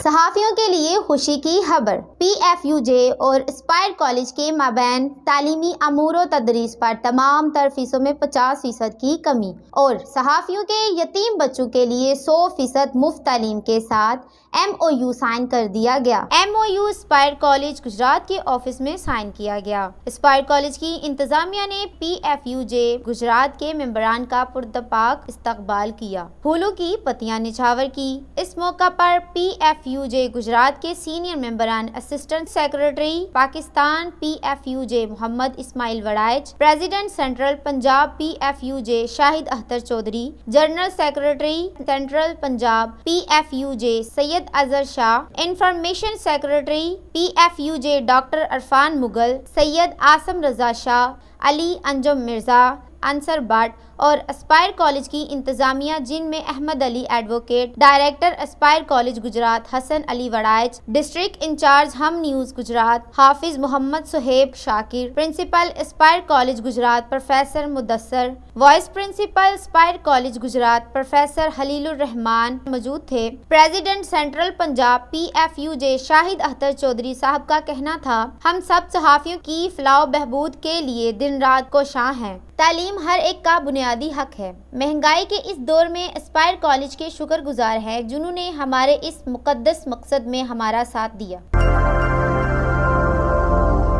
صحافیوں کے لیے خوشی کی خبر، پی ایف یو جے اور اسپائر کالج کے مابین تعلیمی امور و تدریس پر تمام تر فیسوں میں 50% کی کمی اور صحافیوں کے یتیم بچوں کے لیے 100% مفت تعلیم کے ساتھ ایم او یو سائن کر دیا گیا۔ M O U Aspire college Gujrat کے آفس میں سائن کیا گیا۔ اسپائر کالج کی انتظامیہ نے پی ایف یو جے گجرات کے ممبران کا پرتپاک استقبال کیا، پھولوں کی پتیاں نچھاور کی۔ اس موقع پر P F U J Gujrat کے سینئر ممبران، assistant secretary Pakistan P F U J Muhammad Ismail Warraich, president central Punjab P F U J Shahid Akhtar Chaudhry, general secretary central Punjab P F U J Syed Azhar Shah, information secretary P F U J doctor Irfan Mughal, Syed Asim Raza Shah, Ali Anjum Mirza, Ansar Butt اور Aspire College کی انتظامیہ، جن میں احمد علی advocate, director Aspire college Gujrat Hassan Ali Waraich, district incharge Hum news Gujrat Hafiz Muhammad Suhaib Shakir, principal Aspire college Gujrat professor Mudassar, vice principal Aspire college Gujrat professor Khalil ur Rehman موجود تھے۔ President central Punjab P F U J Shahid Akhtar Chaudhry صاحب کا کہنا تھا، ہم سب صحافیوں کی فلاح و بہبود کے لیے دن رات کوشاں ہیں۔ تعلیم ہر ایک کا بنیادی حق ہے۔ مہنگائی کے اس دور میں اسپائر کالج کے شکر گزار ہیں جنہوں نے ہمارے اس مقدس مقصد میں ہمارا ساتھ دیا۔